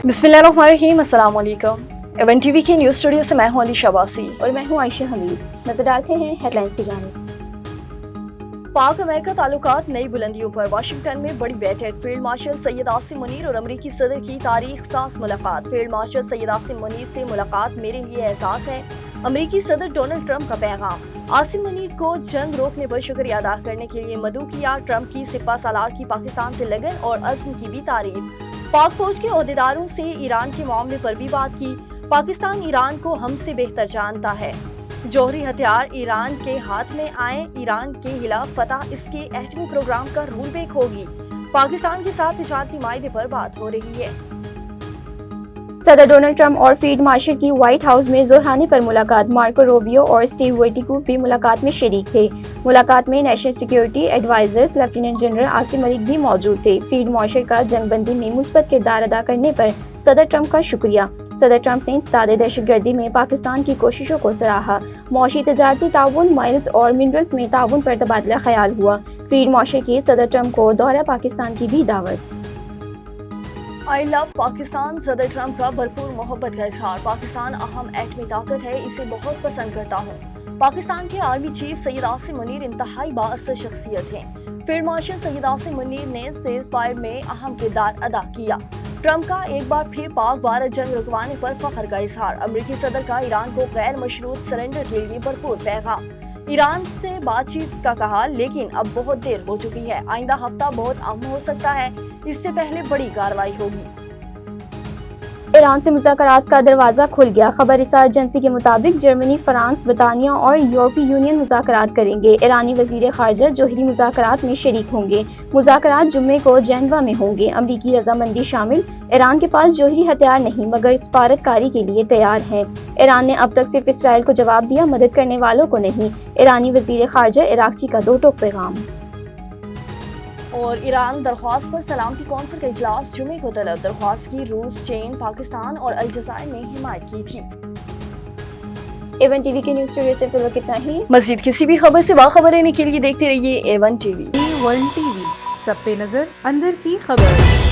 बिस्मिल्लाहिर्रहमानिर्रहीम, अस्सलाम वालेकुम। एवन टीवी के न्यूज़ स्टूडियो से मैं हूं अली शबासी और मैं हूं आयशा हमीद। नजर डालते हैं हेडलाइंस की जानिब। पाक अमेरिका ताल्लुकात नई बुलंदियों पर, वाशिंगटन में बड़ी बैठक। फील्ड मार्शल सैयद आसिम मुनीर और अमरीकी सदर की तारीख साज मुलाकात। फील्ड मार्शल सैयद आसिम मुनीर से मुलाकात मेरे लिए एहसास है, अमरीकी सदर डोनाल्ड ट्रंप का पैगाम। आसिम मुनीर को जंग रोकने पर शुक्रिया अदा करने के लिए मदऊ किया। ट्रंप की सिपा सालार की पाकिस्तान से लगन और अज़्म की भी तारीफ। पाक फौज के ओहदेदारों से ईरान के मामले पर भी बात की। पाकिस्तान ईरान को हमसे बेहतर जानता है। जौहरी हथियार ईरान के हाथ में आए, ईरान के खिलाफ फतह इसके एटमी प्रोग्राम का रूल ब्रेक होगी। पाकिस्तान के साथ तिजारती मायदे पर बात हो रही है। सदर डोनाल्ड ट्रंप और फील्ड मार्शल की व्हाइट हाउस में जोहाने पर मुलाकात। मार्को रूबियो और स्टीव विटिकोफ भी मुलाकात में शरीक थे। मुलाकात में national security advisers lieutenant general Asim Malik भी मौजूद थे। फील्ड मार्शल का जंगबंदी में मुस्बत किरदार अदा करने पर सदर ट्रंप का शुक्रिया। सदर ट्रंप ने इंसदाद दहशतगर्दी में पाकिस्तान की कोशिशों को सराहा। मौशी तजारती ताउन, माइल्स और मिनरल्स में ताउन पर तबादला ख्याल हुआ। फील्ड मार्शल की सदर ट्रंप को दौरा पाकिस्तान की भी दावत। आई लव पाकिस्तान, सदर ट्रंप का भरपूर मोहब्बत का इजहार। पाकिस्तान अहम एटमी ताकत है, इसे बहुत पसंद करता हूँ। पाकिस्तान के आर्मी चीफ सैयद आसिम मुनीर इंतहाई बाअसर शख्सियत हैं। फील्ड मार्शल सैयद आसिम मुनीर ने सीज़ फायर में अहम किरदार अदा किया। ट्रंप का एक बार फिर पाक भारत जंग रुकवाने पर फख्र का इजहार। अमरीकी सदर का ईरान को गैर मशरूत सरेंडर के लिए भरपूर पैगाम। ईरान से बातचीत का कहा, लेकिन अब बहुत देर हो चुकी है। आइंदा हफ्ता बहुत अहम हो सकता है, इससे पहले बड़ी कार्रवाई होगी। ईरान से मुज़ाकरात का दरवाज़ा खुल गया। खबर रिसाल एजेंसी के मुताबिक जर्मनी, फ्रांस, बरतानिया और यूरोपीय यूनियन मुज़ाकरात करेंगे। ईरानी वज़ीर ख़ारजा जोहरी मुज़ाकरात में शरीक होंगे। मुज़ाकरात जुम्मे को जेनेवा में होंगे। अमरीकी रजामंदी शामिल। ईरान के पास जोहरी हथियार नहीं, मगर सफारतकारी के लिए तैयार है। ईरान ने अब तक सिर्फ इसराइल को जवाब दिया, मदद करने वालों को नहीं। ईरानी वज़ीर ख़ारजा इराक़ची का दो टोक पैगाम। और ईरान दरख्वास्त पर सलामती कौंसिल का इजलास जुमे को तलब। दरख्वास्त की रूस, चीन, पाकिस्तान और अलजायर ने हिमायत की थी। एवन टीवी के न्यूज़ स्टूडियो से फिलहाल कितना ही। मज़ीद किसी भी खबर से बाखबर रहने के लिए देखते रहिए एवन टीवी। एवन टीवी, सब पे नजर, अंदर की खबर।